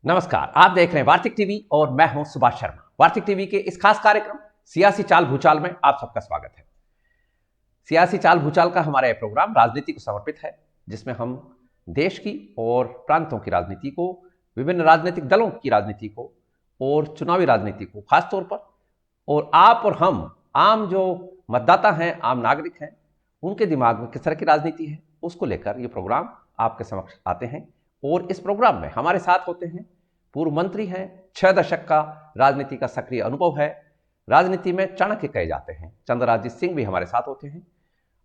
नमस्कार, आप देख रहे हैं वार्तिक टीवी और मैं हूं सुभाष शर्मा। वार्तिक टीवी के इस खास कार्यक्रम सियासी चाल भूचाल में आप सबका स्वागत है। सियासी चाल भूचाल का हमारा यह प्रोग्राम राजनीति को समर्पित है, जिसमें हम देश की और प्रांतों की राजनीति को, विभिन्न राजनीतिक दलों की राजनीति को और चुनावी राजनीति को खासतौर पर, और आप और हम आम जो मतदाता हैं, आम नागरिक हैं, उनके दिमाग में किस तरह की राजनीति है उसको लेकर ये प्रोग्राम आपके समक्ष आते हैं। और इस प्रोग्राम में हमारे साथ होते हैं पूर्व मंत्री हैं, 6 दशक का राजनीति का सक्रिय अनुभव है, राजनीति में चाणक्य कहे जाते हैं चंद्रराज सिंह भी हमारे साथ होते हैं।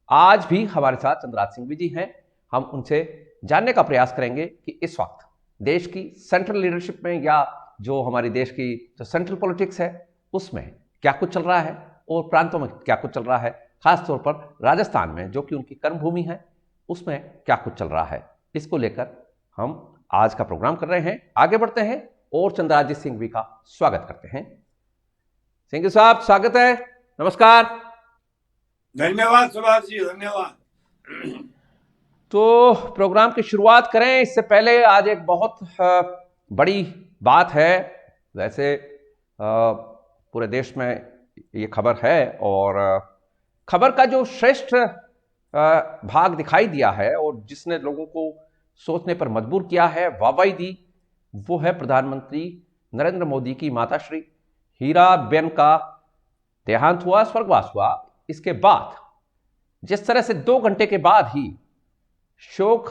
आज भी हमारे साथ चंद्रराज सिंह जी हैं। हम उनसे जानने का प्रयास करेंगे कि इस वक्त देश की सेंट्रल लीडरशिप में या जो हमारी देश की जो सेंट्रल पॉलिटिक्स है उसमें क्या कुछ चल रहा है और प्रांतों में क्या कुछ चल रहा है, खासतौर पर राजस्थान में जो कि उनकी कर्मभूमि है उसमें क्या कुछ चल रहा है। इसको लेकर हम आज का प्रोग्राम कर रहे हैं। आगे बढ़ते हैं और चंद्रराज सिंह जी का स्वागत करते हैं। सिंह जी साहब, स्वागत है, नमस्कार। धन्यवाद सुभाष जी, धन्यवाद। तो प्रोग्राम की शुरुआत करें इससे पहले आज एक बहुत बड़ी बात है। वैसे पूरे देश में ये खबर है और खबर का जो श्रेष्ठ भाग दिखाई दिया है और जिसने लोगों को सोचने पर मजबूर किया है, वाहवाही दी, वो है प्रधानमंत्री नरेंद्र मोदी की माताश्री हीराबेन का देहांत हुआ, स्वर्गवास हुआ। इसके बाद जिस तरह से 2 घंटे के बाद ही शोक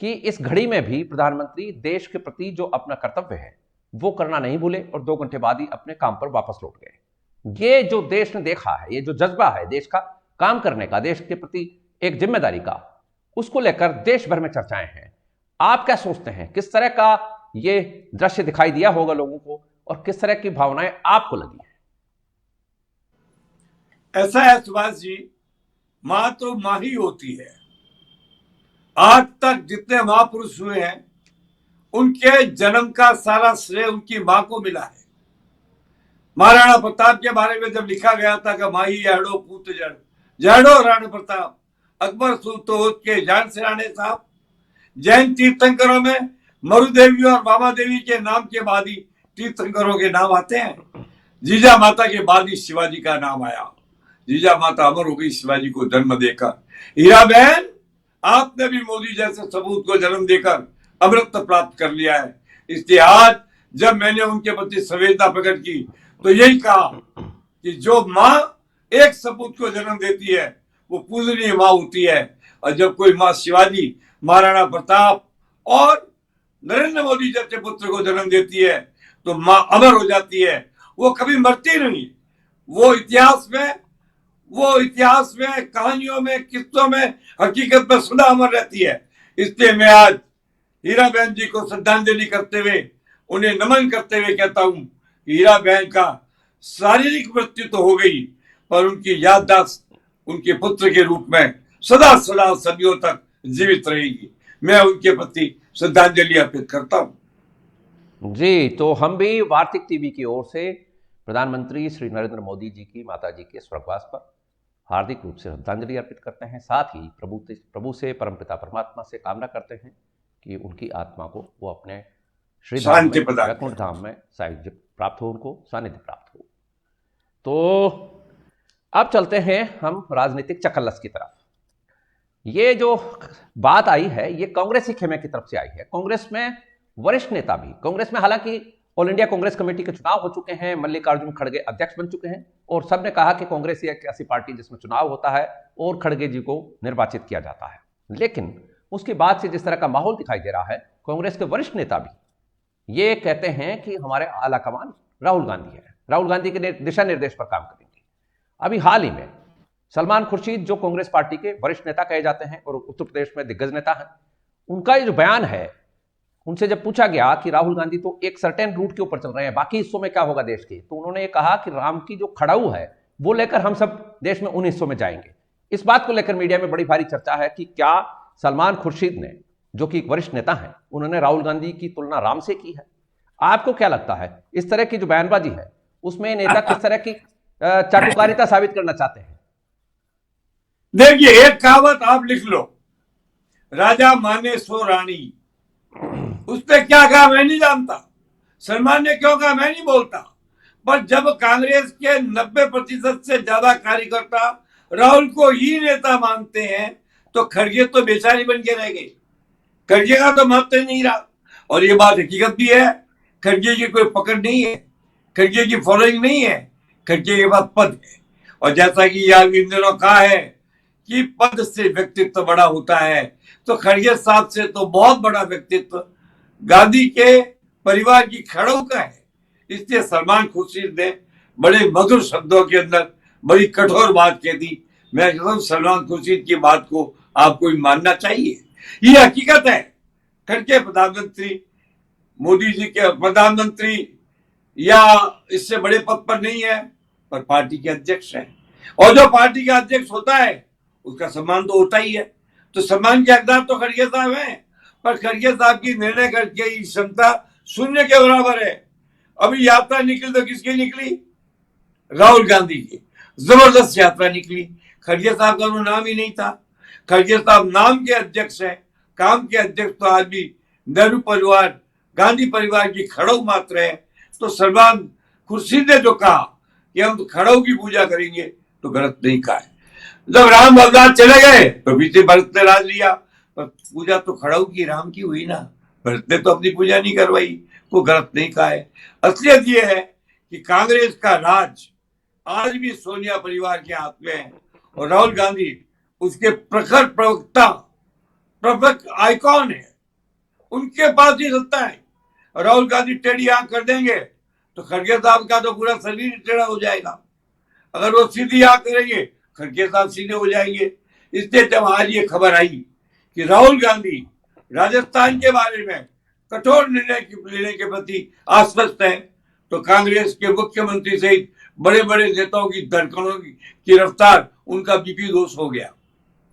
की इस घड़ी में भी प्रधानमंत्री देश के प्रति जो अपना कर्तव्य है वो करना नहीं भूले और 2 घंटे बाद ही अपने काम पर वापस लौट गए। ये जो देश ने देखा है, ये जो जज्बा है देश का काम करने का, देश के प्रति एक जिम्मेदारी का, उसको लेकर देश भर में चर्चाएं हैं। आप क्या सोचते हैं, किस तरह का ये दृश्य दिखाई दिया होगा लोगों को और किस तरह की भावनाएं आपको लगी हैं? ऐसा है सुभाष जी, मां तो मां ही होती है। आज तक जितने महापुरुष हुए हैं उनके जन्म का सारा श्रेय उनकी मां को मिला है। महाराणा प्रताप के बारे में जब लिखा गया था कि माही जहड़ो पूत जड़ जहड़ो राणा प्रताप, अकबर सुल्तान के जान से राणे साहब। जैन तीर्थंकरों में मरुदेवी और बाबा देवी के नाम के बाद ही तीर्थंकरों के नाम आते हैं। जीजा माता के बाद ही शिवाजी का नाम आया। जीजा माता अमर हो गई शिवाजी को जन्म देकर। हीरा बहन, आपने भी मोदी जैसे सबूत को जन्म देकर अमृत प्राप्त कर लिया है। इसलिए आज जब मैंने उनके प्रति संवेदना प्रकट की तो यही कहा कि जो माँ एक सपूत को जन्म देती है वो पूजनीय माँ होती है। और जब कोई माँ शिवाजी, महाराणा प्रताप और नरेंद्र मोदी जैसे पुत्र को जन्म देती है तो माँ अमर हो जाती है। वो कभी मरती नहीं। वो इतिहास में कहानियों में, किस्सों में, हकीकत में सदा अमर रहती है। इसलिए मैं आज हीरा बहन जी को श्रद्धांजलि करते हुए, उन्हें नमन करते हुए कहता हूं कि हीरा बहन का शारीरिक मृत्यु तो हो गई पर उनकी याददाश्त उनके पुत्र के रूप में सदा सदा सदियों तक जीवित रहेगी। मैं उनके प्रति श्रद्धांजलि अर्पित करता हूं। जी, तो हम भी वार्तिक टीवी की ओर से प्रधानमंत्री श्री नरेंद्र मोदी जी की माता जी के स्वर्गवास पर हार्दिक रूप से श्रद्धांजलि अर्पित करते हैं। साथ ही प्रभु से, परमपिता परमात्मा से कामना करते हैं कि उनकी आत्मा को वो अपने श्री वैकुंठ धाम में साहित्य प्राप्त हो, उनको सानिध्य प्राप्त हो। तो अब चलते हैं हम राजनीतिक चकल्लस की तरफ। ये जो बात आई है ये कांग्रेसी खेमे की तरफ से आई है। कांग्रेस में वरिष्ठ नेता भी, कांग्रेस में हालांकि ऑल इंडिया कांग्रेस कमेटी के चुनाव हो चुके हैं, मल्लिकार्जुन खड़गे अध्यक्ष बन चुके हैं और सबने कहा कि कांग्रेस एक ऐसी पार्टी जिसमें चुनाव होता है और खड़गे जी को निर्वाचित किया जाता है। लेकिन उसके बाद से जिस तरह का माहौल दिखाई दे रहा है, कांग्रेस के वरिष्ठ नेता भी ये कहते हैं कि हमारे आला कमान राहुल गांधी है, राहुल गांधी के दिशा निर्देश पर काम करेंगे। अभी हाल ही में सलमान खुर्शीद जो कांग्रेस पार्टी के वरिष्ठ नेता कहे जाते हैं और उत्तर प्रदेश में दिग्गज नेता हैं, उनका ये जो बयान है, उनसे जब पूछा गया कि राहुल गांधी तो एक सर्टेन रूट के ऊपर चल रहे हैं, बाकी हिस्सों में क्या होगा देश के, तो उन्होंने ये कहा कि राम की जो खड़ाऊ है वो लेकर हम सब देश में उन हिस्सों में जाएंगे। इस बात को लेकर मीडिया में बड़ी भारी चर्चा है कि क्या सलमान खुर्शीद ने, जो कि एक वरिष्ठ नेता है, उन्होंने राहुल गांधी की तुलना राम से की है। आपको क्या लगता है इस तरह की जो बयानबाजी है उसमें नेता किस तरह की चाटुकारिता साबित करना चाहते हैं? देखिए, एक कहावत आप लिख लो, राजा माने सो रानी। उसने क्या कहा मैं नहीं जानता, सलमान ने क्यों कहा मैं नहीं बोलता, पर जब कांग्रेस के 90% से ज्यादा कार्यकर्ता राहुल को ही नेता मानते हैं तो खड़गे तो बेचारी बन के रह गए। खड़गे का तो महत्व ही नहीं रहा, और ये बात हकीकत भी है। खड़गे की कोई पकड़ नहीं है, खड़गे की फॉलोइंग नहीं है, खड़गे के पास पद है। और जैसा कि यार इन दिनों कहा है कि पद से व्यक्तित्व बड़ा होता है, तो खड़गे साहब से तो बहुत बड़ा व्यक्तित्व गांधी के परिवार की खड़ों का है। इसलिए सलमान खुर्शीद ने बड़े मधुर शब्दों के अंदर बड़ी कठोर बात कह दी। मैं कहता हूं सलमान खुर्शीद की बात को आपको मानना चाहिए, ये हकीकत है। खड़गे प्रधानमंत्री मोदी जी के प्रधानमंत्री या इससे बड़े पद पर नहीं है, पर पार्टी के अध्यक्ष हैं, और जो पार्टी का अध्यक्ष होता है उसका सम्मान तो होता ही है। तो सम्मान के हकदार तो खड़गे साहब हैं, पर खड़गे साहब की निर्णय करके क्षमता शून्य के बराबर है। अभी यात्रा निकली तो किसकी निकली? राहुल गांधी की जबरदस्त यात्रा निकली। खड़गे साहब का वो नाम ही नहीं था। खड़गे साहब नाम के अध्यक्ष है, काम के अध्यक्ष तो आज भी नेहरू परिवार गांधी परिवार की खड़ो मात्र है। तो सलमान खुर्शीद ने जो कहा कि हम तो खड़ो की पूजा करेंगे तो गलत नहीं कहा है। जब राम भगवान चले गए तो पीछे भरत ने राज लिया, पर पूजा तो खड़ो की राम की हुई ना, भरत ने तो अपनी पूजा नहीं करवाई, वो गलत नहीं कहा है। असलियत ये है कि कांग्रेस का राज आज भी सोनिया परिवार के हाथ में है, और राहुल गांधी उसके प्रखर प्रवक्ता प्रमुख आइकॉन है, उनके पास ही सत्ता है। राहुल गांधी टेढ़ी आंख कर देंगे तो खड़गे साहब का तो पूरा शरीर टेढ़ा हो जाएगा। अगर वो सीधी आंख करेंगे खड़गे साहब सीधे हो जाएंगे। इसलिए जब आज ये खबर आई कि राहुल गांधी राजस्थान के बारे में कठोर निर्णय लेने के प्रति आश्वस्त है, तो कांग्रेस के मुख्यमंत्री सहित बड़े बड़े नेताओं की धड़कनों की रफ्तार, उनका बीपी दोष हो गया,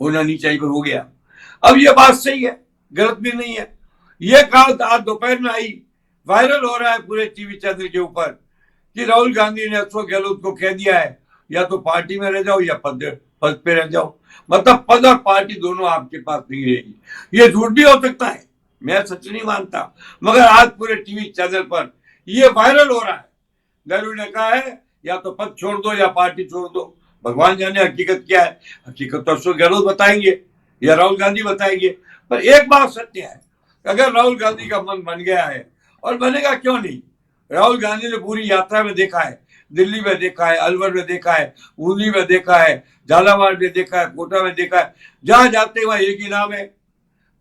होना नहीं चाहिए पर हो गया। अब ये बात सही है, गलत भी नहीं है। ये कहावत आज दोपहर में आई, वायरल हो रहा है पूरे टीवी चैनल के ऊपर कि राहुल गांधी ने अशोक गहलोत को कह दिया है या तो पार्टी में रह जाओ या पद पे रह जाओ, मतलब पद और पार्टी दोनों आपके पास नहीं रहेगी। ये झूठ भी हो सकता है, मैं सच नहीं मानता, मगर आज पूरे टीवी चैनल पर ये वायरल हो रहा है। नेहरू ने कहा है या तो पद छोड़ दो या पार्टी छोड़ दो। भगवान जाने हकीकत क्या है, हकीकत तो अशोक गहलोत बताएंगे या राहुल गांधी बताएंगे। पर एक बात सत्य है, अगर राहुल गांधी का मन बन गया है, और बनेगा क्यों नहीं, राहुल गांधी ने पूरी यात्रा में देखा है, दिल्ली में देखा है, अलवर में देखा है, बूंदी में देखा है, झालावाड़ में देखा है, कोटा में देखा है, जहां जाते हुए एक ही नाम है।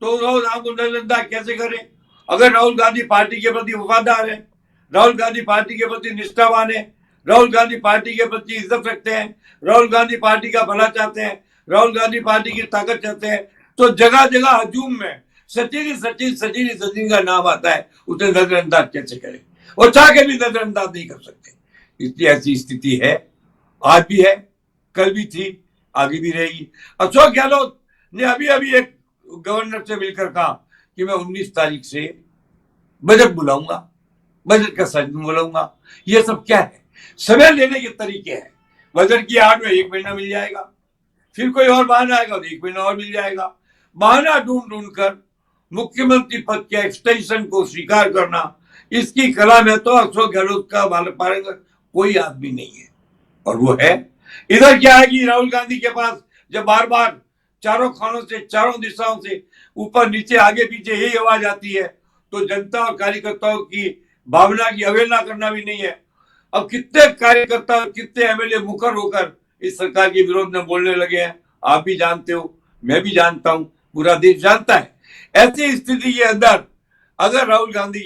तो राहुल नाम को नजरअंदाज कैसे करें? अगर राहुल गांधी पार्टी के प्रति वफादार है, राहुल गांधी पार्टी के प्रति निष्ठावान है, राहुल गांधी पार्टी के प्रति इज्जत रखते हैं, राहुल गांधी पार्टी का भला चाहते हैं, राहुल गांधी पार्टी की ताकत चाहते हैं, तो जगह जगह हजूम में सचिन का नाम आता है, उसे नजरअंदाज कैसे करें? और चाह के भी नजरअंदाज नहीं कर सकते। इसलिए ऐसी स्थिति है, आज भी है, कल भी थी, आगे भी रहेगी। अशोक गहलोत ने अभी अभी एक गवर्नर से मिलकर कहा कि मैं 19 तारीख से बजट बुलाऊंगा, बजट का सत्र बुलाऊंगा। ये सब क्या है? समय लेने के तरीके हैं। बजट की आड़ में 1 महीना मिल जाएगा, फिर कोई और बहाना आएगा तो 1 महीना और मिल जाएगा। बहाना ढूंढ ढूंढ कर मुख्यमंत्री पद के एक्सटेंशन को स्वीकार करना, इसकी कला में तो अशोक गहलोत का पारंगत कोई आदमी नहीं है, और वो है। इधर क्या है कि राहुल गांधी के पास जब बार बार चारों खानों से, चारों दिशाओं से, ऊपर नीचे आगे पीछे यही आवाज आती है, तो जनता और कार्यकर्ताओं की भावना की अवहेलना करना भी नहीं है। अब कितने कार्यकर्ता, कितने एमएलए मुखर होकर इस सरकार के विरोध में बोलने लगे हैं, आप भी जानते हो, मैं भी जानता हूं, पूरा देश जानता है। ऐसी स्थिति के अंदर अगर राहुल गांधी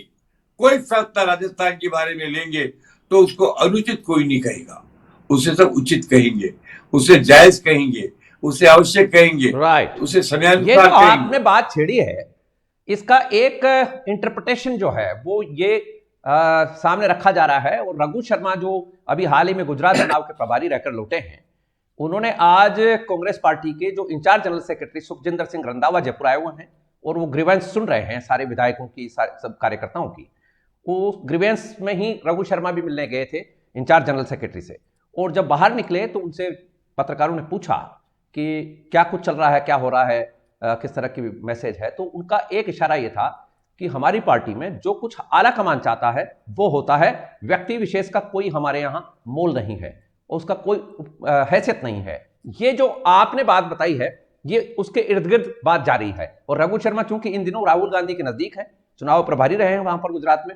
कोई फैसला राजस्थान के बारे में लेंगे तो उसको अनुचित कोई नहीं कहेगा, उसे सब उचित कहेंगे, उसे जायज कहेंगे, उसे आवश्यक कहेंगे, राइट, उसे ये समयानुसार जो कहेंगे। आपने बात छेड़ी है, इसका एक इंटरप्रिटेशन जो है वो ये सामने रखा जा रहा है। और रघु शर्मा जो अभी हाल ही में गुजरात चुनाव के प्रभारी रहकर लौटे हैं, उन्होंने आज कांग्रेस पार्टी के जो incharge general secretary Sukhjinder Singh Randhawa Jaipur आए हुए हैं, और वो ग्रीवेंस सुन रहे हैं सारे विधायकों की, सब कार्यकर्ताओं की। वो ग्रीवेंस में ही रघु शर्मा भी मिलने गए थे इंचार्ज जनरल सेक्रेटरी से, और जब बाहर निकले तो उनसे पत्रकारों ने पूछा कि क्या कुछ चल रहा है, क्या हो रहा है, किस तरह की मैसेज है। तो उनका एक इशारा ये था कि हमारी पार्टी में जो कुछ आला कमान चाहता है वो होता है, व्यक्ति विशेष का कोई हमारे यहां मोल नहीं है, उसका कोई हैसियत नहीं है। ये जो आपने बात बताई है ये उसके इर्द गिर्द बात जारी है। और रघु शर्मा चूंकि इन दिनों राहुल गांधी के नजदीक है, चुनाव प्रभारी रहे हैं वहां पर गुजरात में,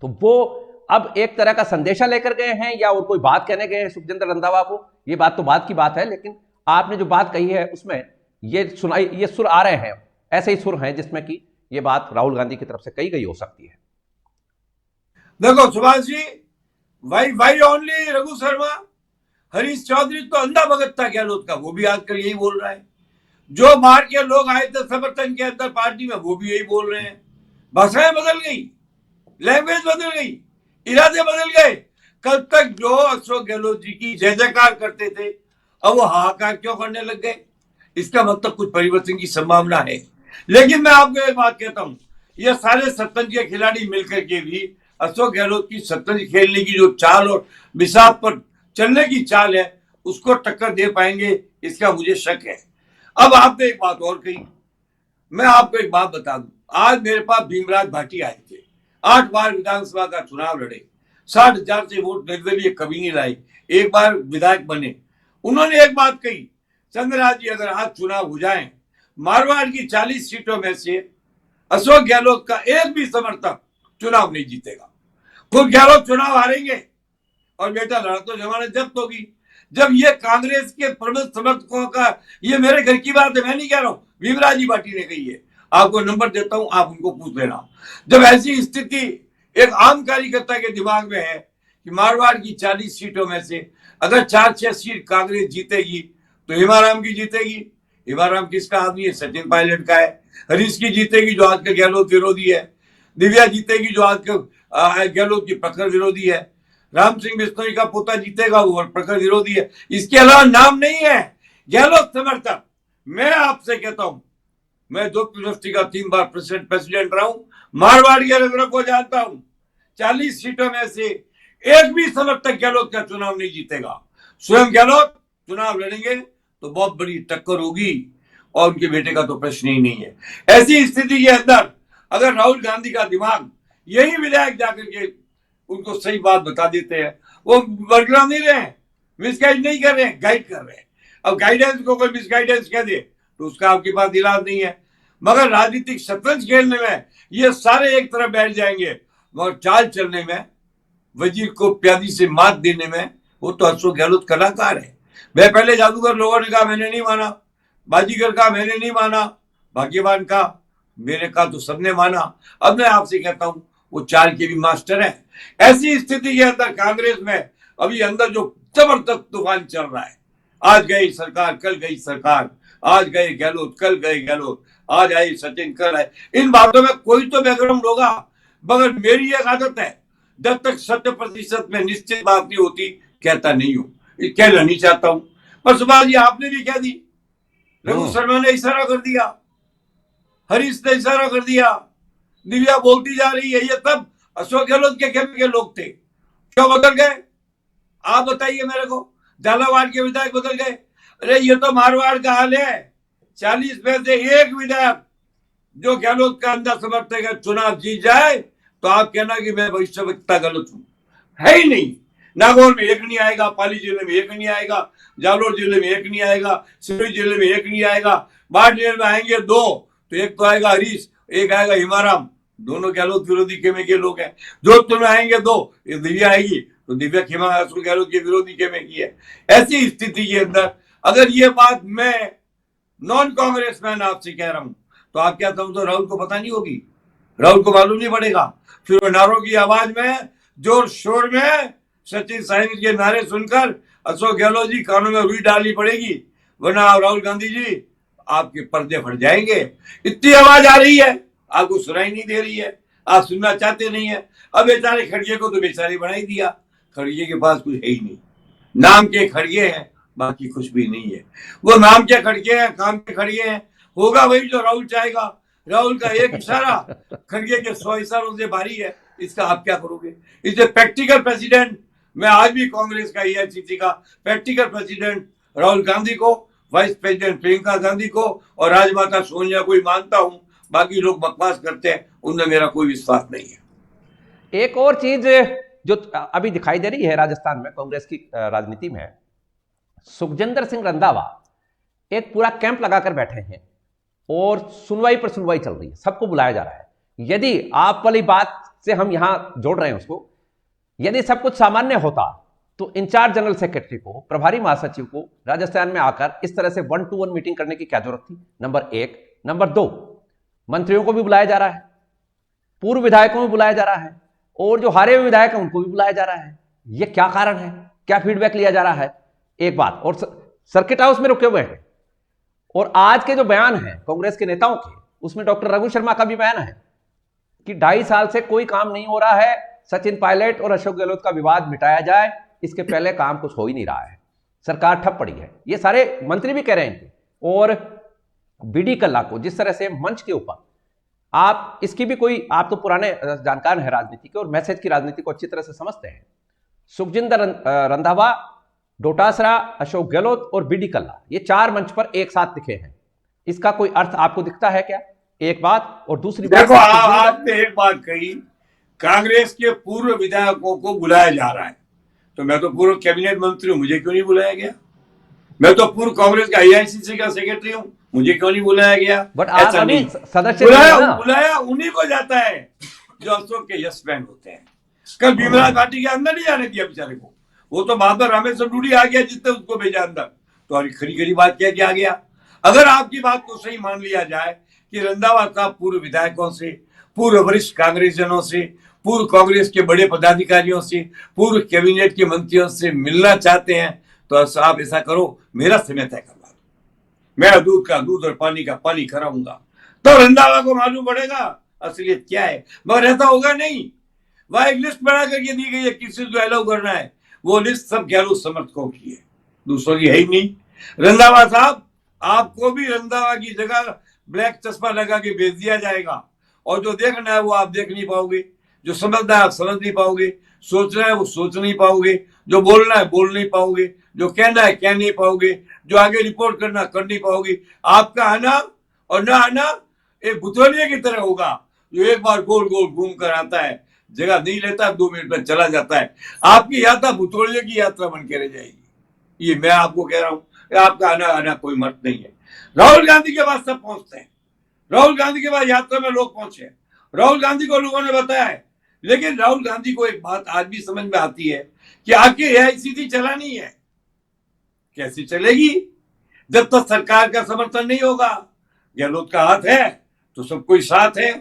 तो वो अब एक तरह का संदेशा लेकर गए हैं या और कोई बात कहने गए हैं सुखजिंदर रंधावा को, ये बात तो बात की बात है, लेकिन आपने जो बात कही है उसमें ये सुर आ रहे हैं, ऐसे ही सुर हैं जिसमें कि ये बात राहुल गांधी की तरफ से कही गई हो सकती है। देखो सुभाष जी, वाई ओनली रघु शर्मा? हरीश चौधरी तो अंधा भगत था गहलोत का, वो भी आजकल यही बोल रहा है। जो बाहर के लोग आए थे समर्थन के अंदर पार्टी में, वो भी यही बोल रहे हैं। भाषाएं बदल गई, लैंग्वेज बदल गई, इरादे बदल गए। कल तक जो अशोक गहलोत जी की जय जयकार करते थे, अब वो हाहाकार क्यों करने लग गए? इसका मतलब कुछ परिवर्तन की संभावना है। लेकिन मैं आपको एक बात कहता हूं, ये सारे शतरंज के खिलाड़ी मिलकर के भी अशोक गहलोत की शतरंज खेलने की जो चाल और बिसात पर चलने की चाल है, उसको टक्कर दे पाएंगे, इसका मुझे शक है। अब आपने एक बात और कही, मैं आपको एक बात बता दूं। आज मेरे पास भीमराज भाटी आए थे, 8 बार विधानसभा का चुनाव लड़े, 60,000 से वोट निर्दलीय कभी नहीं लाए, एक बार विधायक बने। उन्होंने एक बात कही, चंद्रराज जी अगर आज चुनाव हो जाए, मारवाड़ की 40 सीटों में से अशोक गहलोत का एक भी समर्थक चुनाव नहीं जीतेगा। खुद गहलोत चुनाव हारेंगे और बेटा लड़ा तो जमानत जब्त होगी। जब ये कांग्रेस के प्रमुख समर्थकों का, ये मेरे घर की बात है, मैं नहीं कह रहा हूं, भीमराज जी भाटी ने कही है, आपको नंबर देता हूं, आप उनको पूछ लेना। जब ऐसी स्थिति एक आम कार्यकर्ता के दिमाग में है कि मारवाड़ की 40 सीटों में से अगर 4-6 सीट कांग्रेस जीतेगी तो हिमाराम की जीतेगी। हिमाराम किसका आदमी है? सचिन पायलट का है। हरीश की जीतेगी जो आज के गहलोत विरोधी है। दिव्या जीतेगी जो आज के गहलोत की प्रखर विरोधी है। राम सिंह बिश्नोई का पोता जीतेगा, वो प्रखर विरोधी है। इसके अलावा नाम नहीं है गहलोत समर्थक। मैं आपसे कहता हूं, मैं 2 यूनिवर्सिटी का 3 बार प्रेसिडेंट रहा हूं, मारवाड़ के रंगों को जानता हूं। 40 सीटों में से एक भी समर्थक गहलोत का चुनाव नहीं जीतेगा। स्वयं गहलोत चुनाव लड़ेंगे तो बहुत बड़ी टक्कर होगी, और उनके बेटे का तो प्रश्न ही नहीं है। ऐसी स्थिति के अंदर अगर राहुल गांधी का दिमाग, यही विधायक जाकर के उनको सही बात बता देते हैं, वो बरगला नहीं रहे हैं, मिसगाइड नहीं कर रहे हैं, गाइड कर रहे हैं। अब गाइडेंस को कोई मिसगाइडेंस कह दे तो उसका आपके पास इलाज नहीं है। मगर राजनीतिक शतरंज खेलने में ये सारे एक तरफ बैठ जाएंगे, मगर चाल चलने में, वजीर को प्यादी से मात देने में, वो तो अशोक गहलोत कलाकार है। मैं पहले जादूगर लोगों ने कहा, मैंने नहीं माना। बाजीगर का मैंने नहीं माना। भाग्यवान का, मेरे का तो सबने माना। अब मैं आपसे कहता हूं, वो चाल के भी मास्टर है। ऐसी स्थिति के अंदर कांग्रेस में अभी अंदर जो जबरदस्त तूफान चल रहा है, आज गई सरकार, कल गई सरकार, आज गए गहलोत, कल गए गहलोत, आज आई सचिन, कल आए। इन बातों में कोई तो बैकग्राउंड होगा, मगर मेरी एक आदत है, जब तक 100% में निश्चित बात नहीं होती कहता नहीं हूं, कहना नहीं चाहता हूं। पर सुभाष जी आपने भी कह दी, रघु शर्मा ने इशारा कर दिया, हरीश ने इशारा कर दिया, दिव्या बोलती जा रही है, ये तब अशोक गहलोत के खेमे के लोग थे। क्यों बदल गए? आप बताइए मेरे को। झालावाड़ के विधायक बदल गए? अरे ये तो मारवाड़ का हाल है। 40 में से एक विधायक जो गहलोत का अंधा समर्थक है चुनाव जीत जाए तो आप कहना कि मैं भविष्यवक्ता गलत हूं, है ही नहीं। नागौर में एक नहीं आएगा, पाली जिले में एक नहीं आएगा, जालोर जिले में एक नहीं आएगा, सिरोही जिले में एक नहीं आएगा, बाढ़ जिले में आएंगे 2, तो एक तो आएगा हरीश, एक आएगा हिमाराम, दोनों गहलोत विरोधी खेमे के लोग हैं। जोधपुर में आएंगे 2, एक दिव्या आएगी, तो दिव्या खेमा अशोक गहलोत के विरोधी खेमे की है। ऐसी स्थिति के अंदर अगर ये बात मैं नॉन कांग्रेसमैन आपसे कह रहा हूं तो आप क्या समझो, राहुल को पता नहीं होगी? राहुल को मालूम नहीं पड़ेगा? फिर वो नारों की आवाज में, जोर शोर में, सचिन साइनिक के नारे सुनकर अशोक गहलोत जी कानों में रुई डालनी पड़ेगी, वरना राहुल गांधी जी आपके पर्दे फट जाएंगे। इतनी आवाज आ रही है, आपको सुनाई नहीं दे रही है, आप सुनना चाहते नहीं है। अब बेचारे खड़गे को तो बेचारे बना ही दिया, खड़गे के पास कुछ है ही नहीं, नाम के खड़गे हैं, बाकी कुछ भी नहीं है। वो नाम के खड़गे हैं, काम के खड़गे हैं, होगा वही जो राहुल चाहेगा। राहुल का एक इशारा खड़गे के 100 इशारों से भारी है, इसका आप क्या करोगे? इसलिए प्रैक्टिकल प्रेसिडेंट, मैं आज भी कांग्रेस का एआईसीसी का प्रैक्टिकल प्रेसिडेंट राहुल गांधी को, वाइस प्रेसिडेंट प्रियंका गांधी को और राजमाता सोनिया को ही मानता हूं। बाकी लोग बकवास करते हैं, उनमें मेरा कोई विश्वास नहीं है। एक और चीज जो अभी दिखाई दे रही है राजस्थान में कांग्रेस की राजनीति में, सुखजिंदर सिंह रंधावा एक पूरा कैंप लगाकर बैठे हैं और सुनवाई पर सुनवाई चल रही है, सबको बुलाया जा रहा है। यदि आप वाली बात से हम यहां जोड़ रहे हैं उसको, यदि सब कुछ सामान्य होता तो इंचार्ज जनरल सेक्रेटरी को, प्रभारी महासचिव को राजस्थान में आकर इस तरह से 1-to-1 मीटिंग करने की क्या जरूरत थी? नंबर एक। नंबर दो, मंत्रियों को भी बुलाया जा रहा है, पूर्व विधायकों को बुलाया जा रहा है, और जो हारे हुए विधायक हैं उनको भी बुलाया जा रहा है। यह क्या कारण है? क्या फीडबैक लिया जा रहा है? एक बात। और सर्किट हाउस में रुके हुए हैं। और आज के जो बयान हैं कांग्रेस के नेताओं के, उसमें डॉक्टर रघु शर्मा का भी बयान है कि 2.5 साल से कोई काम नहीं हो रहा है, सचिन पायलट और अशोक गहलोत का विवाद मिटाया जाए, इसके पहले काम कुछ हो ही नहीं रहा है, सरकार ठप पड़ी है। ये सारे मंत्री भी कह रहे हैं। और बीडी कल्ला को जिस तरह से मंच के ऊपर, आप इसकी भी कोई, आप तो पुराने जानकार हैं राजनीति के और मैसेज की राजनीति को अच्छी तरह से समझते हैं। सुखजिंदर रंधावा, डोटासरा, अशोक गहलोत और बीडी कल्ला, ये 4 मंच पर एक साथ दिखे हैं। इसका कोई अर्थ आपको दिखता है क्या? एक बात। और दूसरी बात, देखो आपने एक बात कही, कांग्रेस के पूर्व विधायकों को बुलाया जा रहा है, तो मैं तो पूर्व कैबिनेट मंत्री हूं, मुझे क्यों नहीं बुलाया गया? मैं तो पूर्व कांग्रेस का AICC का सेक्रेटरी हूं, मुझे क्यों नहीं बुलाया गया? बट आप अभी सदस्य बुलाया उन्हीं को जाता है जो अशोक के यस मैन होते हैं। कल भीमराव घाटी के अंदर नहीं जाने दिया बेचारे को, वो तो बहादुर रामेश्वर डूडी आ गया जिसने उसको भेजा अंदर। तो खरी खरी बात क्या आ गया? अगर आपकी बात को सही मान लिया जाए कि रंधावा साहब पूर्व विधायकों से, पूर्व वरिष्ठ कांग्रेसजनों से, पूर्व कांग्रेस के बड़े पदाधिकारियों से, पूर्व कैबिनेट के मंत्रियों से मिलना चाहते हैं, तो आप ऐसा करो, मेरा समय तय करवा दो, मैं दूध का दूध और पानी का पानी कराऊंगा, तो रंधावा को मालूम पड़ेगा असलियत क्या है। मगर ऐसा होगा नहीं। वह एक लिस्ट बना करके दी गई है, किसी को अलाउ करना है, वो लिस्ट सब गहलोत समर्थकों की है, दूसरों की है ही नहीं। रंधावा साहब, आपको भी रंधावा की जगह ब्लैक चश्मा लगा के भेज दिया जाएगा, और जो देखना है वो आप देख नहीं पाओगे, जो समझना है आप समझ नहीं पाओगे, सोचना है वो सोच नहीं पाओगे, जो बोलना है बोल नहीं पाओगे, जो कहना है कह नहीं पाओगे, जो आगे रिपोर्ट करना कर नहीं पाओगे। आपका आना और ना आना एक बुतौलिये की तरह होगा, जो एक बार गोल गोल घूम कर आता है, जगह नहीं लेता, 2 मिनट में चला जाता है। आपकी यात्रा बुतौलिये की यात्रा बन के रह जाएगी। ये मैं आपको कह रहा हूं, आपका आना कोई मत नहीं है। राहुल गांधी के पास सब पहुंचते हैं, राहुल गांधी के पास यात्रा में लोग पहुंचे, राहुल गांधी को लोगों ने बताया है। लेकिन राहुल गांधी को एक बात आज भी समझ में आती है कि आखिर AICC चलानी है, कैसे चलेगी जब तक सरकार का समर्थन नहीं होगा। गहलोत का हाथ है तो सब कोई साथ है,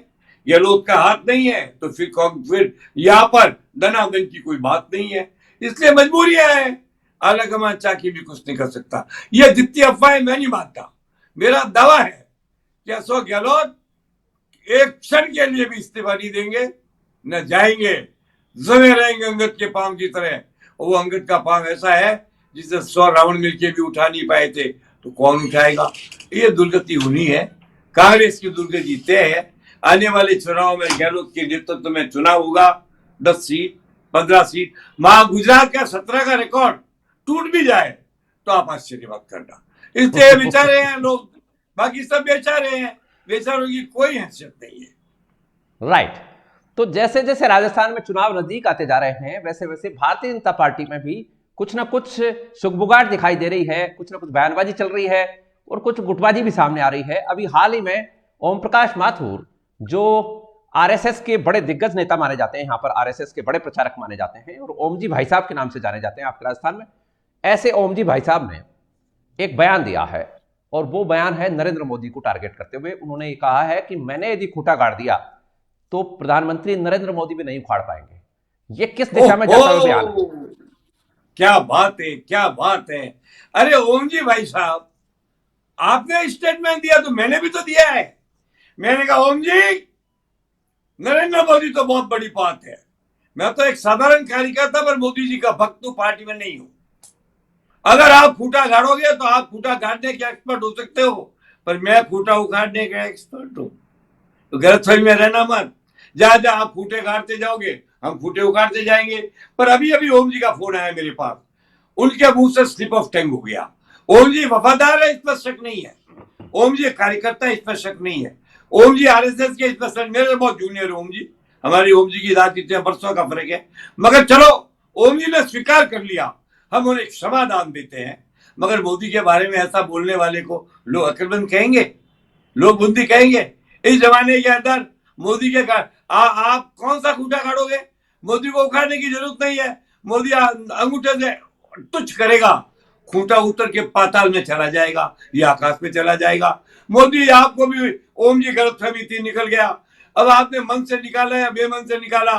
गहलोत का हाथ नहीं है तो फिर यहाँ पर दनादन की कोई बात नहीं है। इसलिए मजबूरियां है, आलाकमान चाकी भी कुछ नहीं कर सकता। यह जितनी अफवाह मैं नहीं मानता, मेरा दावा है कि अशोक गहलोत एक क्षण के लिए भी इस्तीफा नहीं देंगे, न जाएंगे, जमे रहेंगे अंगद के पांव की तरह। वो अंगद का पांव ऐसा है जिसे 100 रावण मिलके भी उठा नहीं पाए थे, तो कौन उठाएगा? ये दुर्गति होनी है, कांग्रेस की दुर्गति तय है। आने वाले चुनाव में गहलोत के नेतृत्व में चुनाव होगा, 10 सीट 15 सीट। गुजरात का 17 का रिकॉर्ड टूट भी जाए तो आप आश्चर्य मत करना। इसलिए बेचारे हैं लोग, बाकी सब बेचारे हैं, बेचारों की कोई हैसियत नहीं है। राइट। तो जैसे जैसे राजस्थान में चुनाव नजदीक आते जा रहे हैं, वैसे वैसे भारतीय जनता पार्टी में भी कुछ ना कुछ सुगबुगाहट दिखाई दे रही है, कुछ ना कुछ बयानबाजी चल रही है और कुछ गुटबाजी भी सामने आ रही है। अभी हाल ही में ओम प्रकाश माथुर, जो आरएसएस के बड़े दिग्गज नेता माने जाते हैं, यहाँ पर आरएसएस के बड़े प्रचारक माने जाते हैं और ओम जी भाई साहब के नाम से जाने जाते हैं आपके राजस्थान में, ऐसे ओम जी भाई साहब ने एक बयान दिया है और वो बयान है नरेंद्र मोदी को टारगेट करते हुए। उन्होंने ये कहा है कि मैंने यदि खूंटा गाड़ दिया तो प्रधानमंत्री नरेंद्र मोदी भी नहीं उखाड़ पाएंगे। ये किस दिशा में जाता हुआ बयान है? क्या बात है, क्या बात है। अरे ओम जी भाई साहब, आपने स्टेटमेंट दिया तो मैंने भी तो दिया है। मैंने कहा ओम जी, नरेंद्र मोदी तो बहुत बड़ी बात है, मैं तो एक साधारण कार्यकर्ता पर मोदी जी का भक्त हूं, पार्टी में नहीं हूं। अगर आप खूंटा गाड़ोगे तो आप खूंटा गाड़ने के एक्सपर्ट हो सकते हो, पर मैं खूंटा उखाड़ने का एक्सपर्ट हूं। तो गलतफहमी में रहना मत। जहां जहां आप खूंटे गाड़ते जाओगे हम खूंटे उखाड़ते जाएंगे। पर अभी अभी ओम जी का फोन आया मेरे पास, उनके मुंह से स्लिप ऑफ टंग हो गया। ओम जी वफादार है, इस पर शक नहीं है। ओम जी कार्यकर्ता, इस पर शक नहीं है। ओम जी आरएसएस के इसमें मेरे बहुत जूनियर ओम जी, हमारी ओम जी की राजनीति में बरसों का फर्क है, मगर चलो ओम जी ने स्वीकार कर लिया, हम उन्हें क्षमादान देते हैं। मगर मोदी के बारे में ऐसा बोलने वाले को लोग अकलमंद कहेंगे, लोग बुद्धि कहेंगे। इस जमाने के अंदर मोदी के आप कौन सा खूंटा गाड़ोगे? मोदी को उखाड़ने की जरूरत नहीं है, मोदी अंगूठे से तुच्छ करेगा, खूंटा उतर के पाताल में चला जाएगा या आकाश में चला जाएगा। मोदी आपको भी ओम जी गलतफहमी थी, निकल गया। अब आपने मन से निकाला या बेमन से निकाला,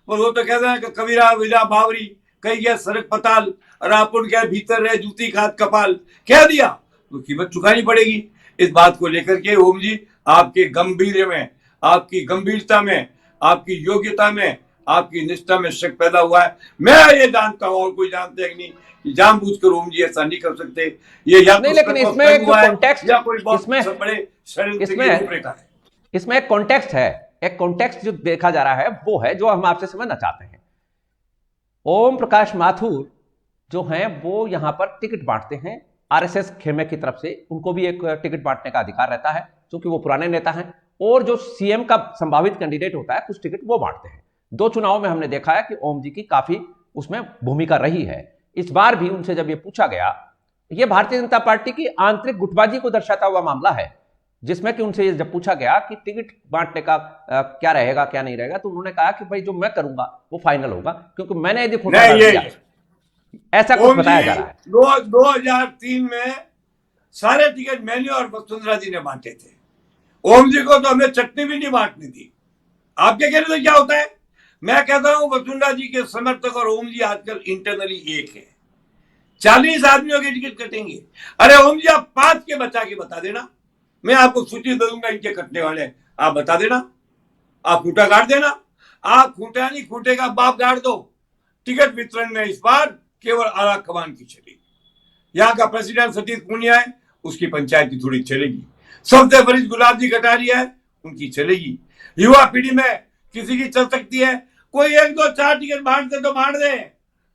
और वो तो कहते हैं कि कबीरा विजा बावरी कही गया सड़क पताल, और आप उनके भीतर रहे जूती खात कपाल, कह दिया तो कीमत चुकानी पड़ेगी। इस बात को लेकर के ओम जी आपके गंभीर में, आपकी गंभीरता में, आपकी योग्यता में, आपकी निष्ठा में शक पैदा हुआ है। मैं ये जानता हूं और कोई जानते हैं नहीं, जानबूझकर ओम जी ऐसा नहीं कर सकते। ये या नहीं, तो लेकिन इसमें एक कॉन्टेक्स्ट, या कोई बहुत इसमें बड़े षड्यंत्र की रूपरेखा है। इसमें एक कॉन्टेक्स्ट है, एक कॉन्टेक्स्ट जो देखा जा रहा है वो है जो हम आपसे समझना चाहते हैं। ओम प्रकाश माथुर जो हैं वो यहां पर टिकट बांटते हैं आरएसएस खेमे की तरफ से, उनको भी एक टिकट बांटने का अधिकार रहता है क्योंकि वो पुराने नेता हैं, और जो सीएम का संभावित कैंडिडेट होता है कुछ टिकट वो बांटते हैं। दो चुनाव में हमने देखा है कि ओम जी की काफी उसमें भूमिका रही है। इस बार भी उनसे जब ये पूछा गया, ये भारतीय जनता पार्टी की आंतरिक गुटबाजी को दर्शाता हुआ मामला है, जिसमें कि उनसे जब पूछा गया कि टिकट बांटने का क्या रहेगा क्या नहीं रहेगा, तो उन्होंने कहा कि भाई जो मैं करूंगा वो फाइनल होगा, क्योंकि मैंने यदि घोटाला किया, ऐसा कुछ बताया जा रहा है। 2003 में सारे टिकट मैंने और वसुंधरा जी ने बांटे थे। ओम जी को तो हमें चटनी भी नहीं बांटनी थी। आपके कहने से क्या होता है? मैं कहता हूं वसुंधरा जी के समर्थक और ओम जी आजकल इंटरनली एक है। 40 आदमियों के टिकट कटेंगे। अरे ओम जी आप 5 के बचा के बता देना, मैं आपको सूची दे दूंगा इनके कटने वाले, आप बता देना, आप खूंटा गाड़ देना। आप खूंटा नहीं, खूंटे का बाप गाड़ दो। टिकट वितरण में इस बार केवल आला कमान की चलेगी। यहाँ का प्रेसिडेंट सतीश पूनिया है, उसकी पंचायत की थोड़ी चलेगी। सबसे वरिष्ठ गुलाब जी कटारिया है, उनकी चलेगी। युवा पीढ़ी में किसी की चल सकती है, कोई 1 2 4 टिकट बांट दे तो बांट दे,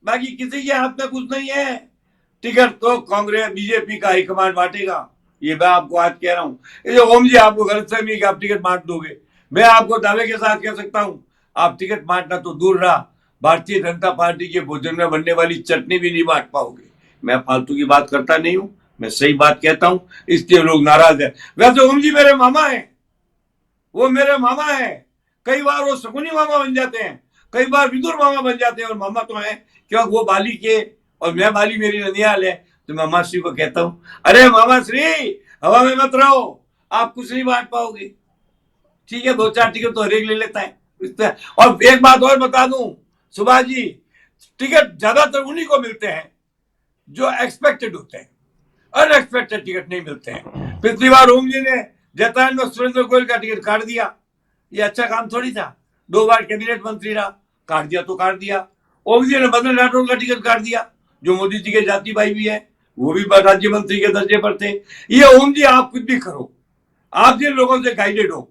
बाकी किसी के हाथ में कुछ नहीं है। टिकट तो कांग्रेस बीजेपी का हाईकमान बांटेगा, ये मैं आपको आज कह रहा हूं। ये जो ओम जी आपको गलतफहमी कि आप टिकट बांट दोगे, मैं आपको दावे के साथ कह सकता हूं, आप टिकट बांटना तो दूर रहा, भारतीय जनता पार्टी के भोजन में बनने वाली चटनी भी नहीं बांट पाओगे। मैं फालतू की बात करता नहीं हूं, मैं सही बात कहता हूं, इसलिए लोग नाराज है। वैसे ओम जी मेरे मामा हैं, वो मेरे मामा हैं। कई बार वो शकुनी मामा बन जाते हैं, कई बार विदुर मामा बन जाते हैं, और मामा तो है क्योंकि वो बाली के और मैं बाली, मेरी ननियाल है। तो मामा श्री को कहता हूं, अरे मामा श्री हवा में मत रहो, आप कुछ नहीं बांट पाओगे। ठीक है, 2 4 टिकट तो हरेक ले लेता है। और एक बात और बता दूं सुभाष जी, टिकट ज्यादातर उन्हीं को मिलते हैं जो एक्सपेक्टेड होते हैं, अनएक्सपेक्टेड टिकट नहीं मिलते हैं। पिछली बार ओम जी ने जैतान में सुरेंद्र गोयल का टिकट काट दिया, ये अच्छा काम थोड़ी था। 2 बार कैबिनेट मंत्री रहा, काट दिया तो काट दिया। ओम जी ने मदन राठौर का टिकट काट दिया, जो मोदी जी के जाति भाई भी है, वो भी राज्य मंत्री के दर्जे पर थे। ये ओम जी आप कुछ भी करो, आप जिन लोगों से गाइडेड हो,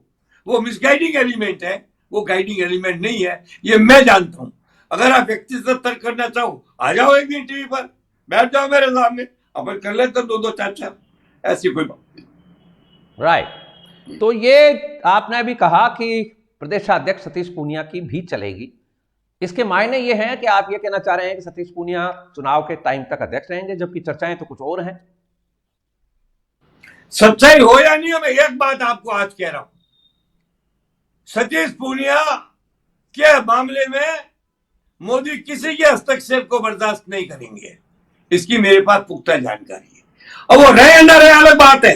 वो मिसगाइडिंग एलिमेंट है, वो गाइडिंग एलिमेंट नहीं है, ये मैं जानता हूं। अगर आप व्यक्ति से तर्क करना चाहो, आ जाओ एक दिन टीवी पर, बैठ जाओ मेरे सामने, अपन कर लेते 2 2 4 4, ऐसी कोई बात नहीं। राइट। तो ये आपने भी कहा कि प्रदेशाध्यक्ष सतीश पूनिया की भी चलेगी, इसके मायने ये हैं कि आप ये कहना चाह रहे हैं कि सतीश पूनिया चुनाव के टाइम तक अध्यक्ष रहेंगे, जबकि चर्चाएं तो कुछ और हैं। सच्चाई हो या नहीं हो, मैं एक बात आपको आज कह रहा हूं, सतीश पूनिया के मामले में मोदी किसी के हस्तक्षेप को बर्दाश्त नहीं करेंगे, इसकी मेरे पास पुख्ता जानकारी है। अब वो रहे न रहे अलग बात है,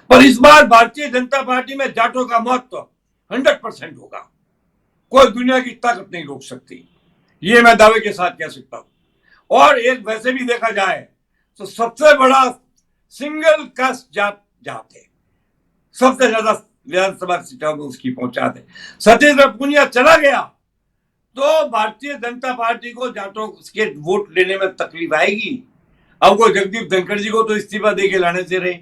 पर इस बार भारतीय जनता पार्टी में जाटों का महत्व 100% होगा, कोई दुनिया की ताकत नहीं रोक सकती, ये मैं दावे के साथ कह सकता हूं। और एक वैसे भी देखा जाए तो सबसे बड़ा सिंगल कास्ट जाट है, सबसे ज्यादा विधानसभा सीटों में उसकी पहुंचाते। सतीश पूनिया चला गया तो भारतीय जनता पार्टी को जाटों के वोट लेने में तकलीफ आएगी। अब वो जगदीप धनखड़ जी को तो इस्तीफा दे के लाने से रहे,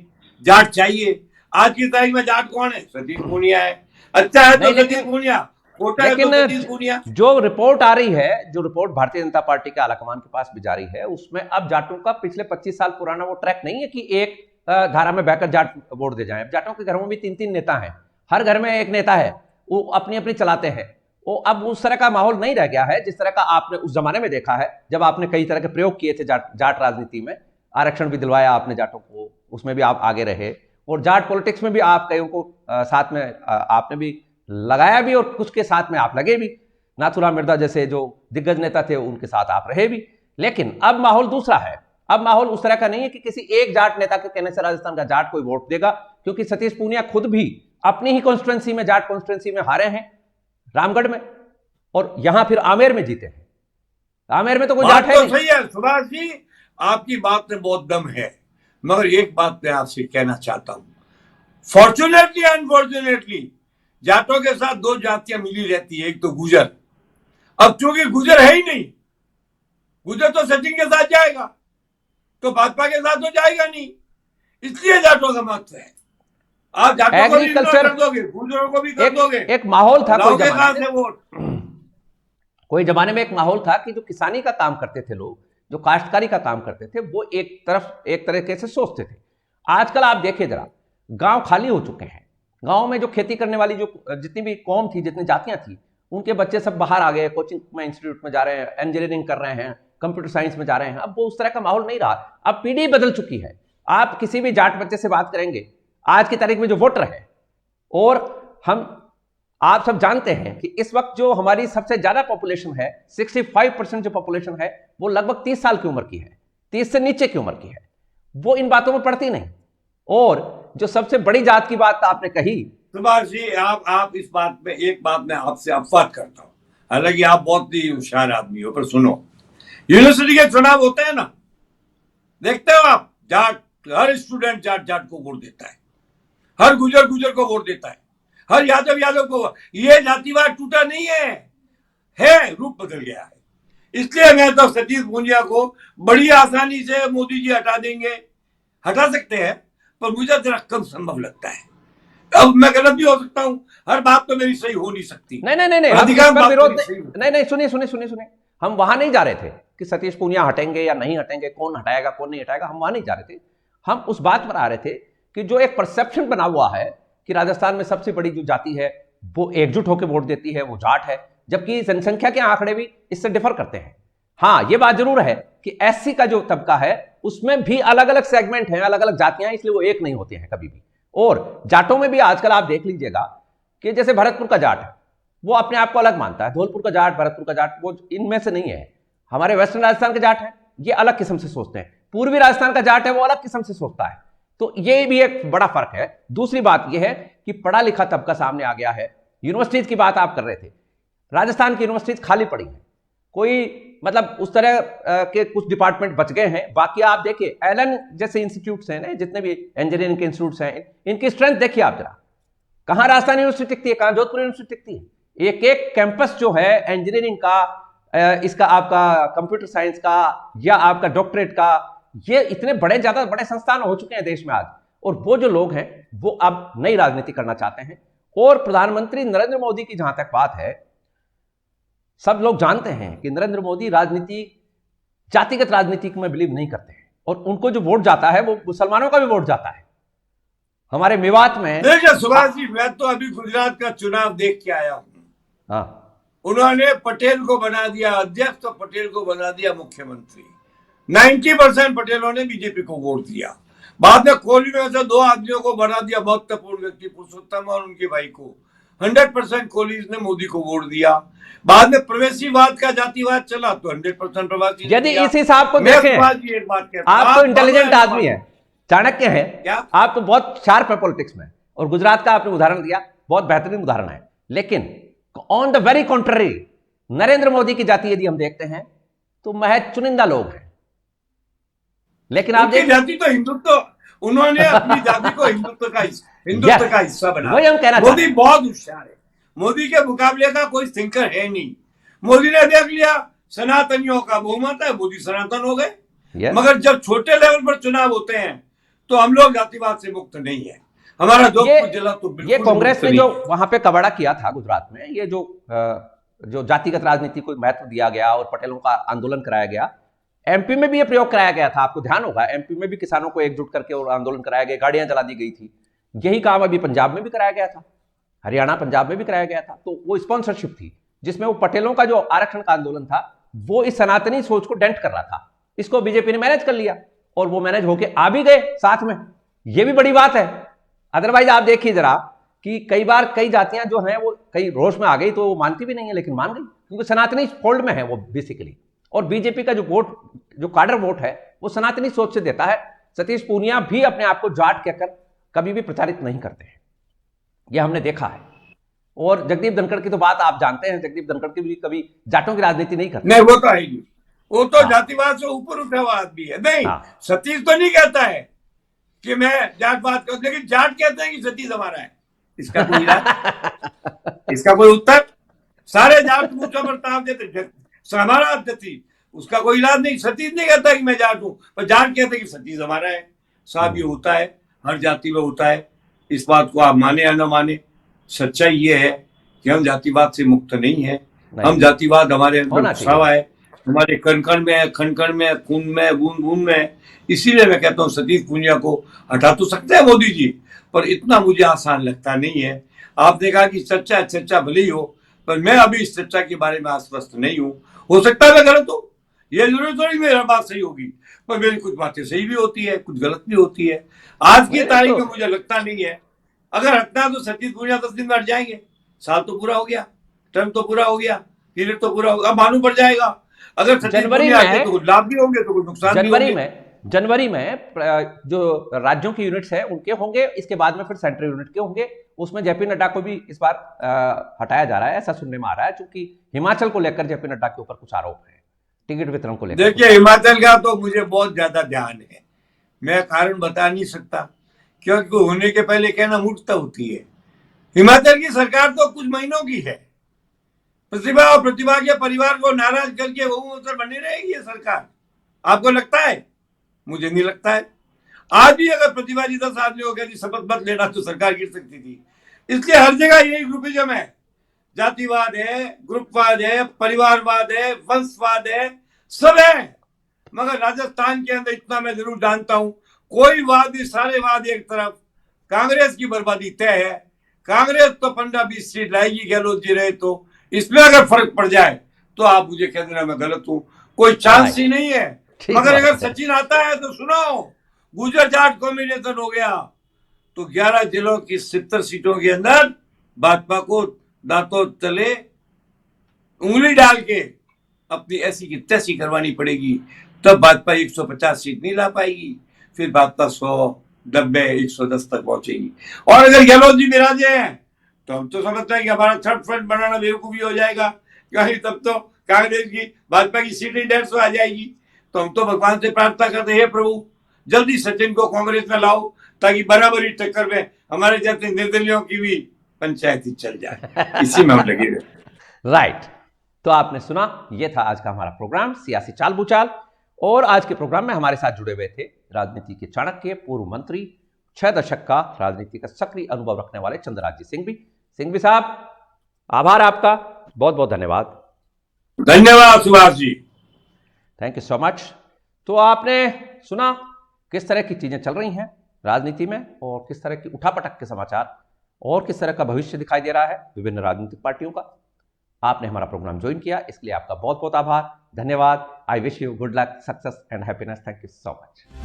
जाट चाहिए। आज की तारीख में जाट कौन है? सतीश पूनिया है। अच्छा है तो सतीश पूनिया, लेकिन जो रिपोर्ट आ रही है, जो रिपोर्ट भारतीय जनता पार्टी के आलाकमान के पास भी जारी है, उसमें अब जाटों का पिछले 25 साल पुराना वो ट्रैक नहीं है कि एक धारा में बहकर जाट वोट दे जाएं। अब जाटों के घरों में भी 3 3 नेता हैं, हर घर में एक नेता है, वो अपनी अपनी चलाते हैं। वो अब उस तरह का माहौल नहीं रह गया है जिस तरह का आपने उस जमाने में देखा है, जब आपने कई तरह के प्रयोग किए थे जाट राजनीति में। आरक्षण भी दिलवाया आपने जाटों को, उसमें भी आप आगे रहे, और जाट पॉलिटिक्स में भी आप कईयों को साथ में आपने भी लगाया भी, और कुछ के साथ में आप लगे भी। नाथुराम मिर्जा जैसे जो दिग्गज नेता थे उनके साथ आप रहे भी। लेकिन अब माहौल दूसरा है। अब माहौल उस तरह का नहीं है कि किसी एक जाट नेता के कहने से राजस्थान का जाट कोई वोट देगा, क्योंकि सतीश पूनिया खुद भी अपनी ही कॉन्स्टिट्यूंसी में, जाट कॉन्स्टिट्यूंसी में हारे हैं, रामगढ़ में, और यहां फिर आमेर में जीते हैं। आमेर में तो कोई जाट है तो नहीं। सही है सुभाष जी, आपकी बात में बहुत दम है, मगर एक बात मैं आपसे कहना चाहता हूं, फॉर्चुनेटली अनफॉर्चुनेटली जाटों के साथ दो जातियां मिली रहती है, एक तो गुजर। अब चूंकि गुजर है ही नहीं, गुजर तो सचिन के साथ जाएगा, तो भाजपा के साथ तो जाएगा नहीं, इसलिए जाटों का महत्व है। आप जाटों को भी इग्नोर कर दोगे, गुजरों को भी कर दोगे। एक माहौल था कोई जमाने में, एक माहौल था कि जो किसानी का काम करते थे लोग, जो काश्तकारी का काम करते थे, वो एक तरीके से सोचते थे। आजकल आप देखिए जरा, गांव खाली हो चुके हैं। गांव में जो खेती करने वाली जो जितनी भी कौम थी, जितनी जातियां थी, उनके बच्चे सब बाहर आ गए, कोचिंग में, इंस्टीट्यूट में जा रहे हैं, इंजीनियरिंग कर रहे हैं, कंप्यूटर साइंस में जा रहे हैं। अब वो उस तरह का माहौल नहीं रहा। अब पीढ़ी बदल चुकी है। आप किसी भी जाट बच्चे से बात करेंगे आज की तारीख में जो वोटर है, और आप सब जानते हैं कि इस वक्त जो हमारी सबसे ज्यादा पॉपुलेशन है, 65% जो पॉपुलेशन है, वो लगभग 30 साल की उम्र की है, 30 से नीचे की उम्र की है। वो इन बातों में पड़ती नहीं। और जो सबसे बड़ी जात की बात आपने कही सुभाष जी, आप इस बात में, एक बात मैं आपसे अवगत करता हूं, हालांकि आप बहुत ही होशियार आदमी हो, पर सुनो, यूनिवर्सिटी के चुनाव होते हैं ना, देखते हो आप, जाट, हर स्टूडेंट जाट को वोट देता है, हर गुजर को वोट देता है, हर यादव को। ये जातिवाद टूटा नहीं है, रूप बदल गया है। इसलिए मैं तो सतीश पूनिया को बड़ी आसानी से मोदी जी हटा सकते हैं, पर मुझे जरा कम संभव लगता है। अब मैं गलत भी हो सकता हूं, हर बात तो मेरी सही हो नहीं सकती। नहीं, अधिकांश विरोध नहीं, सुनिए, हम वहां नहीं जा रहे थे कि सतीश पूनिया हटेंगे या नहीं हटेंगे, कौन हटाएगा कौन नहीं हटाएगा, हम वहां नहीं जा रहे थे। हम उस बात पर आ रहे थे कि जो एक परसेप्शन बना हुआ है कि राजस्थान में सबसे बड़ी जो जाति है वो एकजुट होकर वोट देती है, वो जाट है, जबकि जनसंख्या के आंकड़े भी इससे डिफर करते हैं। हाँ, ये बात जरूर है कि एससी का जो तबका है उसमें भी अलग अलग सेगमेंट हैं, अलग अलग जातियां, इसलिए वो एक नहीं होती हैं कभी भी। और जाटों में भी आजकल आप देख लीजिएगा कि जैसे भरतपुर का जाट है, वो अपने आप को अलग मानता है, धौलपुर का जाट, भरतपुर का जाट, वो इनमें से नहीं है। हमारे वेस्टर्न राजस्थान के जाट हैं, ये अलग किस्म से सोचते हैं। पूर्वी राजस्थान का जाट है, वो अलग किस्म से सोचता है। तो ये भी एक बड़ा फर्क है। दूसरी बात यह है कि पढ़ा लिखा तबका सामने आ गया है। यूनिवर्सिटीज की बात आप कर रहे थे, राजस्थान की यूनिवर्सिटीज खाली पड़ी है, कोई मतलब उस तरह के कुछ डिपार्टमेंट बच गए हैं। बाकी आप देखिए, एलन जैसे इंस्टीट्यूट्स हैं ना, जितने भी इंजीनियरिंग के इंस्टीट्यूट्स हैं, इनकी स्ट्रेंथ देखिए आप जरा, कहां राजस्थान यूनिवर्सिटी टिकती है, कहां जोधपुर यूनिवर्सिटी टिकती है। एक एक कैंपस जो है इंजीनियरिंग का, इसका आपका कंप्यूटर साइंस का या आपका डॉक्टरेट का, ये इतने ज्यादा बड़े संस्थान हो चुके हैं देश में आज। और वो जो लोग हैं वो अब नई राजनीति करना चाहते हैं। और प्रधानमंत्री नरेंद्र मोदी की जहां तक बात है, सब लोग जानते हैं कि नरेंद्र मोदी राजनीति, जातिगत राजनीति में बिलीव नहीं करते हैं, और उनको जो वोट जाता है वो मुसलमानों का भी वोट जाता है। हमारे मेवात में देखिए सुभाष जी, मैं तो अभी गुजरात का चुनाव देख के आया हूं। हाँ, उन्होंने पटेल को बना दिया अध्यक्ष, तो पटेल को बना दिया मुख्यमंत्री। 90% पटेलों ने बीजेपी को वोट दिया। बाद में कोहली में से 2 आदमियों को बना दिया महत्वपूर्ण व्यक्ति, पुरुषोत्तम और उनके भाई को। 100% कोहली ने मोदी को वोट दिया। बाद में प्रवेशीवाद का जातिवाद चला तो 100% प्रवासी। यदि इस हिसाब को देखें, आप तो इंटेलिजेंट आदमी है, चाणक्य है, आप तो बहुत शार्प है पॉलिटिक्स में, और गुजरात का आपने उदाहरण दिया, बहुत बेहतरीन उदाहरण है। लेकिन on the very contrary, Narendra Modi की जाति यदि हम देखते हैं तो महज चुनिंदा लोग हैं। लेकिन आप जाति तो हिंदुत्व, उन्होंने अपनी जाति को हिंदुत्व का हिस्सा बनाया। वही हम कहना चाहते हैं। मोदी बहुत होशियार है, मोदी के मुकाबले का कोई थिंकर है नहीं। मोदी ने देख लिया सनातनियों का बहुमत है, मोदी सनातन हो गए। मगर जब छोटे लेवल पर चुनाव होते हैं तो हम लोग जातिवाद से मुक्त नहीं है। हमारा जोधपुर जिला तो ये कांग्रेस ने जो वहां पे कबाड़ा किया था गुजरात में, ये जो जातिगत राजनीति को महत्व दिया गया और पटेलों का आंदोलन कराया गया, एमपी में भी ये प्रयोग कराया गया था। आपको ध्यान होगा, एमपी में भी किसानों को एकजुट करके और आंदोलन कराया गया, गाड़ियां जला दी गई थी। यही काम अभी पंजाब में भी कराया गया था। हरियाणा पंजाब में भी कराया गया था। तो वो स्पॉन्सरशिप थी जिसमें वो पटेलों का जो आरक्षण का आंदोलन था वो इस सनातनी सोच को डेंट कर रहा था। इसको बीजेपी ने मैनेज कर लिया और वो मैनेज होके आ भी गए साथ में। ये भी बड़ी बात है। अदरवाइज आप देखिए जरा कि कई बार कई जातियां जो हैं वो कई रोष में आ गई तो वो मानती भी नहीं है, लेकिन मान गई क्योंकि सनातनी फोल्ड में है वो बेसिकली। और बीजेपी का जो वोट, जो काडर वोट है, वो सनातनी सोच से देता है। सतीश पूनिया भी अपने आप को जाट कहकर कभी भी प्रचारित नहीं करते हैं, यह हमने देखा है। और जगदीप धनखड़ की तो बात आप जानते हैं, जगदीप धनखड़ की भी कभी जाटों की राजनीति नहीं करते। नहीं, वो तो है ही, वो तो हाँ। जातिवाद से ऊपर उठा हुआ आदमी है। नहीं, हाँ। सतीश तो नहीं कहता है कि मैं जातवाद कर, लेकिन जाट कहते हैं कि सतीश हमारा है। इसका कोई इलाज, इसका कोई उत्तर? सारे जाट मुझे बर्ताव देते, हमारा सतीश, उसका कोई इलाज नहीं। सतीश नहीं कहता कि मैं जाट हूं, पर जाट कहते कि सतीश हमारा है। साहब ये होता है, हर जाति में होता है। इस बात को आप माने या न माने, सच्चाई ये है कि हम जातिवाद से मुक्त नहीं है। हम जातिवाद हमारे अंदर घुसा हुआ है, हमारे कण कण में है, खन खन में, खून में, बूंद बूंद में। इसीलिए मैं कहता हूँ सतीश पूनिया को हटा तो सकते हैं मोदी जी, पर इतना मुझे आसान लगता नहीं है। आपने कहा कि चर्चा भले ही हो, पर मैं अभी इस चर्चा के बारे में आश्वस्त नहीं हूँ। हो सकता है मैं गलत हूँ, ये जरूरी थोड़ी मेरा बात सही होगी, पर मेरी कुछ बातें सही भी होती है, कुछ गलत भी होती है। आज की तारीख में मुझे लगता नहीं है, अगर हटना तो सतीश पूनिया 10 दिन में हट जाएंगे। साल तो पूरा हो गया, टर्म तो पूरा हो गया, पीरियड तो पूरा होगा, मालूम पड़ जाएगा। अगर सतीश पूनिया हटे तो कुछ लाभ भी होंगे तो कुछ नुकसान भी होंगे। जनवरी में जो राज्यों की यूनिट्स है उनके होंगे, इसके बाद में फिर सेंट्रल यूनिट के होंगे। उसमें जेपी नड्डा को भी इस बार हटाया जा रहा है, ऐसा सुनने में आ रहा है, क्योंकि हिमाचल को लेकर जेपी नड्डा के ऊपर कुछ आरोप है, टिकट वितरण को लेकर। देखिए, हिमाचल का तो मुझे बहुत ज्यादा ध्यान है, मैं कारण बता नहीं सकता, क्योंकि होने के पहले कहना मूर्खता होती है। हिमाचल की सरकार तो कुछ महीनों की है। प्रतिभा और प्रतिभा के परिवार को नाराज करके बहुमत बनी रहेगी ये सरकार, आपको लगता है? मुझे नहीं लगता है। आज भी अगर प्रतिभा जी 10 आदमी हो गया शपथ मत लेना तो सरकार गिर सकती थी। इसलिए हर जगह यही ग्रुपिज्म है, जातिवाद है, ग्रुपवाद है, परिवारवाद है, वंशवाद है, सब है। मगर राजस्थान के अंदर इतना मैं जरूर जानता हूं, कोई वाद, सारे वाद एक तरफ, कांग्रेस की बर्बादी तय है। कांग्रेस तो 15-20 सीट लाएगी गहलोत जी रहे तो। इसमें अगर फर्क पड़ जाए तो आप मुझे कह देना मैं गलत हूं, कोई चांस ही नहीं है। मगर अगर सचिन आता है तो सुनो, गुजर जाट कॉम्बिनेशन हो गया तो 11 जिलों की 70 सीटों के अंदर भाजपा को दांतों तले उंगली डाल के अपनी ऐसी की तैसी करवानी पड़ेगी, तब भाजपा 150 सीट नहीं ला पाएगी। फिर भाजपा 100, 90, 110 तक पहुंचेगी। और अगर गहलोत जी विराजे हैं तो हम तो समझते हैं कि हमारा थर्ड फ्रंट बनाना बेवकूफी हो जाएगा, क्योंकि तब तो कांग्रेस की, भाजपा की सीटें 150 आ जाएगी। तो हम तो भगवान से प्रार्थना करते हैं, प्रभु जल्दी सचिन को कांग्रेस में लाओ, ताकि बराबरी टक्कर में हमारे जैसे निर्दलियों की भी पंचायत ही चल जाए। इसी में हम लगे रहे। राइट, तो आपने सुना, ये था आज का हमारा प्रोग्राम सियासी चाल बुचाल। और आज के प्रोग्राम में हमारे साथ जुड़े हुए थे राजनीति के चाणक्य, पूर्व मंत्री, 6 दशक का राजनीति का सक्रिय अनुभव रखने वाले चंद्रराज सिंह भी साहब, आभार आपका, बहुत बहुत धन्यवाद। धन्यवाद Subhash ji, thank you so much. तो आपने सुना किस तरह की चीजें चल रही हैं राजनीति में, और किस तरह की उठापटक के समाचार, और किस तरह का भविष्य दिखाई दे रहा है विभिन्न राजनीतिक पार्टियों का। आपने हमारा प्रोग्राम ज्वाइन किया, इसके लिए आपका बहुत बहुत आभार, धन्यवाद। I wish you good luck, success and happiness. Thank you so much.